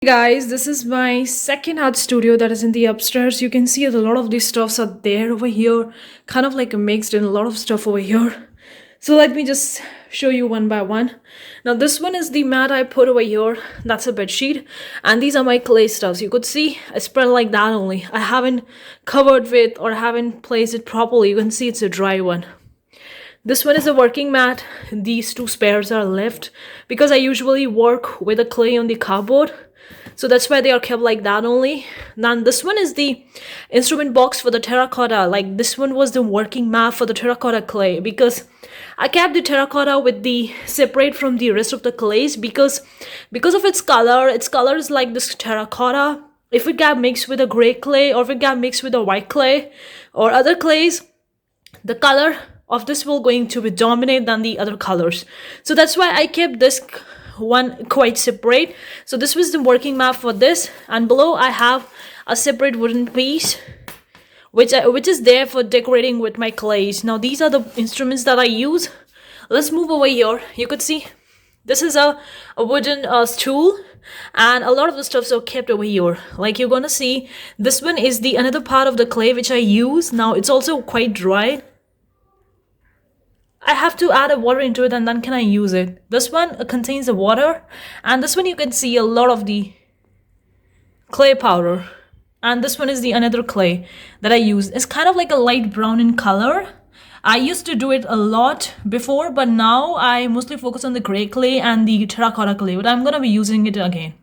Hey guys, this is my second art studio that is in the upstairs. You can see a lot of these stuffs are there over here, kind of like mixed in a lot of stuff over here. So let me just show you one by one. Now this one is the mat I put over here. That's a bed sheet, and these are my clay stuffs. You could see I spread like that only. I haven't covered with or haven't placed it properly. You can see it's a dry one. This one is a working mat. These two spares are left because I usually work with the clay on the cardboard. So that's why they are kept like that only. Then this one is the instrument box for the terracotta. Like this one was the working mat for the terracotta clay because I kept the terracotta with the separate from the rest of the clays because of its color. Its color is like this terracotta. If it got mixed with a gray clay or if it got mixed with a white clay or other clays, the color of this will going to be dominate than the other colors. So that's why I kept this one quite separate. So this was the working mat for this, and below I have a separate wooden piece which is there for decorating with my clays. Now these are the instruments that I use. Let's move over here. You could see this is a wooden stool, and a lot of the stuffs are kept over here. Like you're gonna see, this one is the another part of the clay which I use. Now it's also quite dry. I have to add a water into it and then can I use it. This one contains the water, and this one you can see a lot of the clay powder. And this one is the another clay that I use. It's kind of like a light brown in color. I used to do it a lot before, but now I mostly focus on the gray clay and the terracotta clay, but I'm gonna be using it again.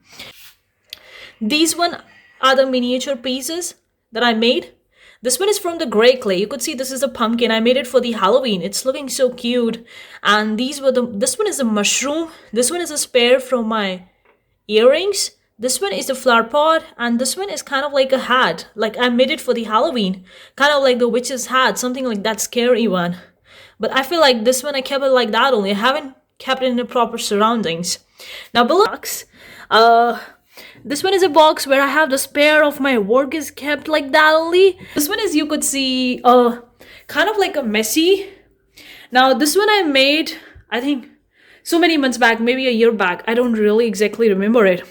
These one are the miniature pieces that I made. This one is from the gray clay. You could see this is a pumpkin. I made it for the Halloween. It's looking so cute. And this one is a mushroom. This one is a spare from my earrings. This one is a flower pot, and this one is kind of like a hat. Like I made it for the Halloween. Kind of like the witch's hat, something like that scary one. But I feel like this one I kept it like that only. I haven't kept it in the proper surroundings. Now below this one is a box where I have the spare of my work is kept like that only. This one is, you could see, kind of like a messy. Now this one I made, I think, so many months back, maybe a year back. I don't really exactly remember it.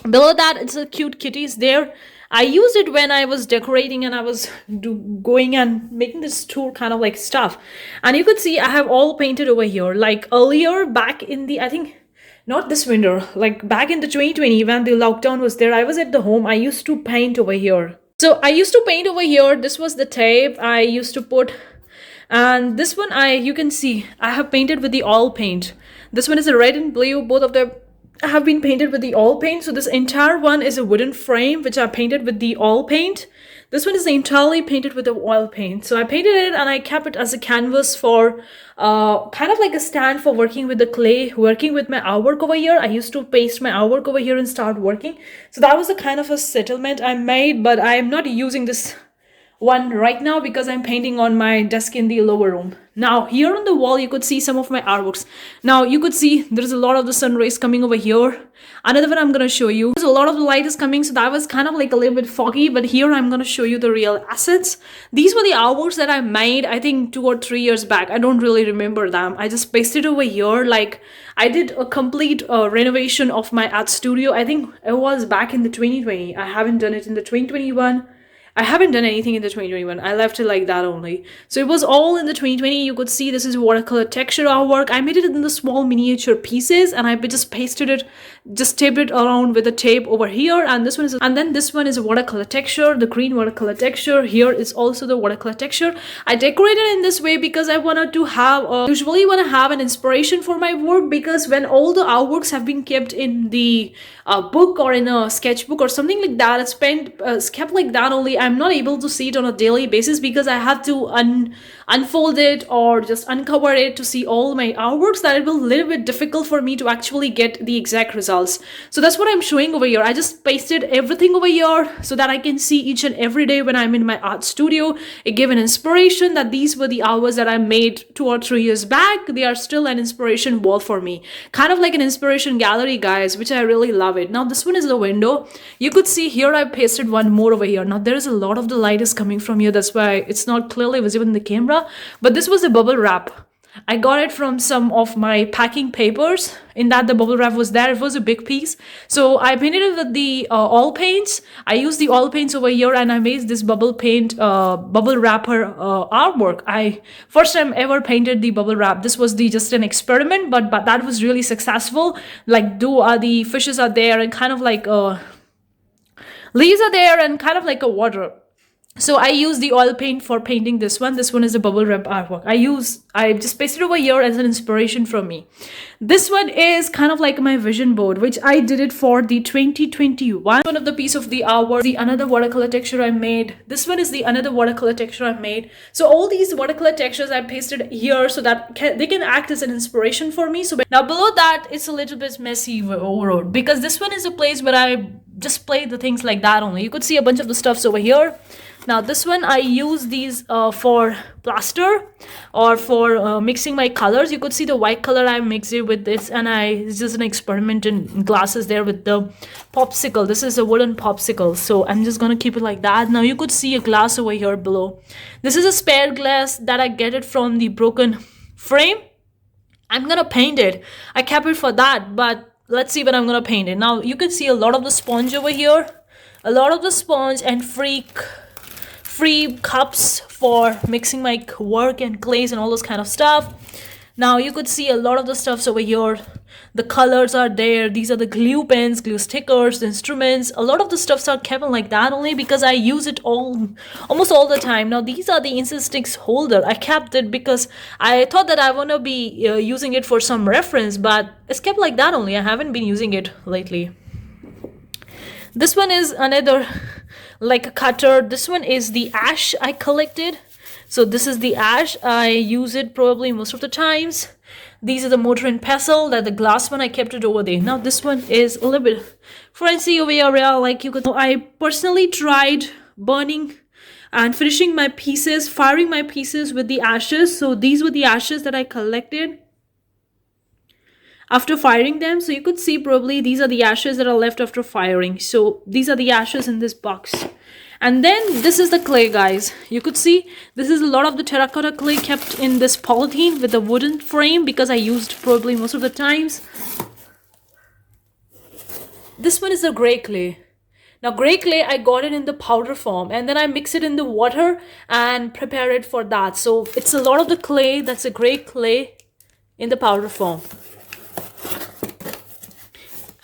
Below that, it's a cute kitties there. I used it when I was decorating and I was going and making this tour kind of like stuff. And you could see I have all painted over here. Like earlier back in the, I think, not this winter, like back in the 2020 when the lockdown was there, I was at the home. I used to paint over here. So I used to paint over here. This was the tape I used to put. And this one you can see, I have painted with the oil paint. This one is a red and blue. Both of them have been painted with the oil paint. So this entire one is a wooden frame, which I painted with the oil paint. This one is entirely painted with the oil paint. So I painted it and I kept it as a canvas for kind of like a stand for working with the clay, working with my artwork over here. I used to paste my artwork over here and start working. So that was a kind of a settlement I made, but I am not using this one right now because I'm painting on my desk in the lower room. Now here on the wall you could see some of my artworks. Now you could see there's a lot of the sun rays coming over here. Another one I'm gonna show you. There's a lot of the light is coming, so that was kind of like a little bit foggy, but here I'm gonna show you the real assets. These were the artworks that I made, I think 2 or 3 years back. I don't really remember them. I just pasted over here. Like I did a complete renovation of my art studio. I think it was back in the 2020. I haven't done it in the 2021. I haven't done anything in the 2021. I left it like that only. So it was all in the 2020. You could see this is watercolor texture artwork. I made it in the small miniature pieces and I just pasted it, just taped it around with the tape over here. And this one is, and then this one is a watercolor texture, the green watercolor texture. Here is also the watercolor texture. I decorated in this way because I wanted to have, usually want to have an inspiration for my work, because when all the artworks have been kept in the book or in a sketchbook or something like that, it's kept like that only. I'm not able to see it on a daily basis because I have to unfold it or just uncover it to see all my artworks. That it will be a little bit difficult for me to actually get the exact results. So that's what I'm showing over here. I just pasted everything over here so that I can see each and every day when I'm in my art studio. It gave an inspiration that these were the hours that I made 2 or 3 years back. They are still an inspiration wall for me. Kind of like an inspiration gallery, guys, which I really love it. Now this one is the window. You could see here I pasted one more over here. Now there is a lot of the light is coming from here. That's why it's not clearly visible in the camera. But this was a bubble wrap. I got it from some of my packing papers. In that, the bubble wrap was there. It was a big piece. So I painted it with the oil paints. I used the oil paints over here, and I made this bubble paint bubble wrapper artwork. I first time ever painted the bubble wrap. This was the just an experiment, but that was really successful. Like the fishes are there, and kind of like leaves are there, and kind of like a water. So I use the oil paint for painting this one. This one is a bubble wrap artwork. I just pasted over here as an inspiration from me. This one is kind of like my vision board, which I did it for the 2021. One of the piece of the hour, the another watercolor texture I made. This one is the another watercolor texture I made. So all these watercolor textures I pasted here so that they can act as an inspiration for me. So now below that, it's a little bit messy overall because this one is a place where I just play the things like that only. You could see a bunch of the stuffs over here. Now this one I use these for plaster or for mixing my colors. You could see the white color I mixed it with this, and it's just an experiment in glasses there with the popsicle. This is a wooden popsicle, so I'm just gonna keep it like that. Now you could see a glass over here below. This is a spare glass that I get it from the broken frame. I'm gonna paint it. I kept it for that, but let's see when I'm gonna paint it. Now you can see a lot of the sponge over here, a lot of the sponge and free cups for mixing my work and clays and all those kind of stuff. Now you could see a lot of the stuffs over here. The colors are there. These are the glue pens, glue stickers, the instruments. A lot of the stuffs are kept like that only because I use it almost all the time. Now these are the incense sticks holder. I kept it because I thought that I want to be using it for some reference, but it's kept like that only. I haven't been using it lately. This one is another like a cutter. This one is the ash I collected. So this is the ash. I use it probably most of the times. These are the mortar and pestle. That the glass one I kept it over there. Now this one is a little bit fancy over here. Like you could, I personally tried burning and finishing my pieces, firing my pieces with the ashes. So these were the ashes that I collected after firing them. So you could see probably these are the ashes that are left after firing. So these are the ashes in this box. And then this is the clay, guys. You could see this is a lot of the terracotta clay kept in this polythene with a wooden frame because I used probably most of the times. This one is a gray clay. Now gray clay, I got it in the powder form and then I mix it in the water and prepare it for that. So it's a lot of the clay that's a gray clay in the powder form.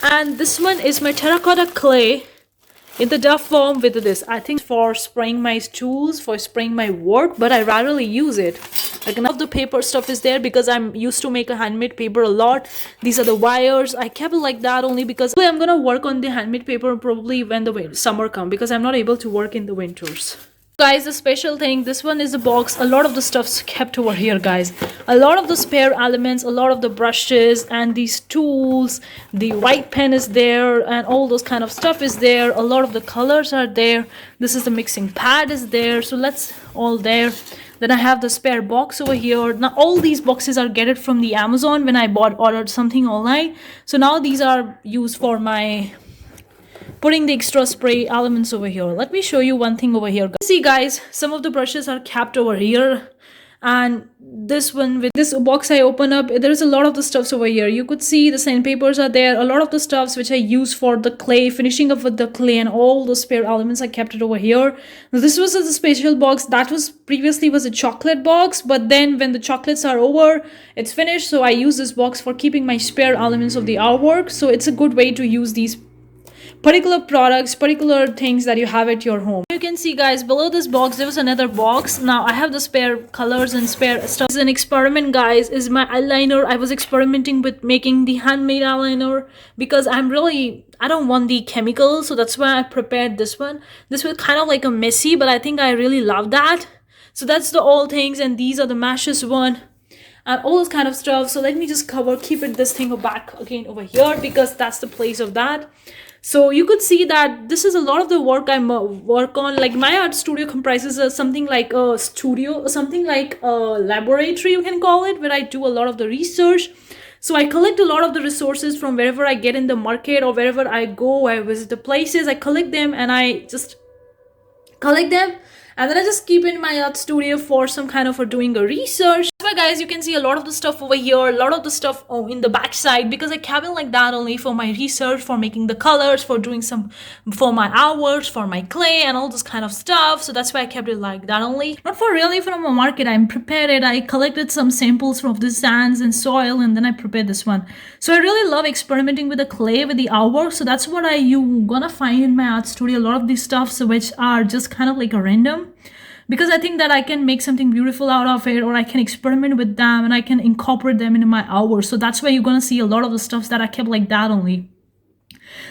And this one is my terracotta clay in the duff form with this. I think for spraying my tools, for spraying my work, but I rarely use it. Like enough of the paper stuff is there because I'm used to make a handmade paper a lot. These are the wires. I kept it like that only because I'm gonna work on the handmade paper probably when the summer comes because I'm not able to work in the winters. Guys, the special thing, this one is a box. A lot of the stuff's kept over here, guys. A lot of the spare elements, a lot of the brushes and these tools, the white pen is there and all those kind of stuff is there. A lot of the colors are there. This is the mixing pad is there. So let's all there. Then I have the spare box over here. Now all these boxes are get it from the Amazon when I ordered something online. So now these are used for my putting the extra spray elements over here. Let me show you one thing over here. See guys, some of the brushes are kept over here, and this one with this box I open up, there's a lot of the stuffs over here. You could see the sandpapers are there, a lot of the stuffs which I use for the clay, finishing up with the clay and all the spare elements. I kept it over here. Now, this was a special box that was previously was a chocolate box, but then when the chocolates are over, it's finished, so I use this box for keeping my spare elements of the artwork. So it's a good way to use these particular products, particular things that you have at your home. You can see guys, below this box there was another box. Now I have the spare colors and spare stuff. This is an experiment, guys. Is my eyeliner. I was experimenting with making the handmade eyeliner because I don't want the chemicals, so that's why I prepared this one. This was kind of like a messy, but I think I really love that. So that's the all things, and these are the meshes one and all this kind of stuff. So let me just keep this thing back again over here because that's the place of that. So you could see that this is a lot of the work I work on. Like my art studio comprises of something like a studio, something like a laboratory you can call it, where I do a lot of the research. So I collect a lot of the resources from wherever I get in the market or wherever I go, I visit the places, I collect them and I just collect them and then I just keep in my art studio for some kind of doing a research. That's why guys, you can see a lot of the stuff over here, a lot of the stuff in the back side, because I kept it like that only for my research, for making the colors, for doing some, for my hours, for my clay and all this kind of stuff. So that's why I kept it like that only. Not for really from a market. I prepared it. I collected some samples from the sands and soil, and then I prepared this one. So I really love experimenting with the clay, with the artwork. So that's what you gonna find in my art studio. A lot of these stuffs which are just kind of like a random, because I think that I can make something beautiful out of it, or I can experiment with them and I can incorporate them into my hours. So that's why you're gonna see a lot of the stuffs that I kept like that only.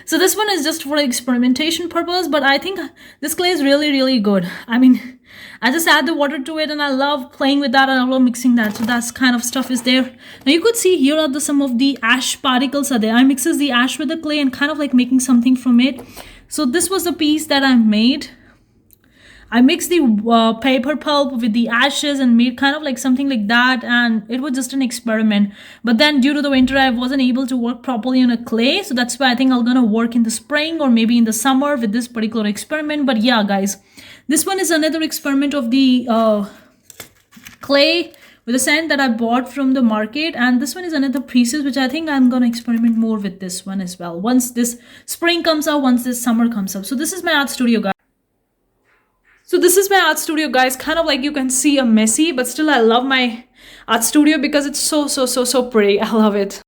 So this one is just for experimentation purpose, but I think this clay is really, really good. I mean, I just add the water to it and I love playing with that and I love mixing that. So that's kind of stuff is there. Now you could see here are some of the ash particles are there. I mixes the ash with the clay and kind of like making something from it. So this was the piece that I made. I mixed the paper pulp with the ashes and made kind of like something like that, and it was just an experiment. But then due to the winter I wasn't able to work properly on a clay, so that's why I think I'm gonna work in the spring or maybe in the summer with this particular experiment. But yeah guys, this one is another experiment of the clay with the sand that I bought from the market, and this one is another pieces which I think I'm gonna experiment more with this one as well once this spring comes out, once this summer comes up. So this is my art studio guys. So this is my art studio guys, kind of like you can see a messy, but still I love my art studio because it's so pretty. I love it.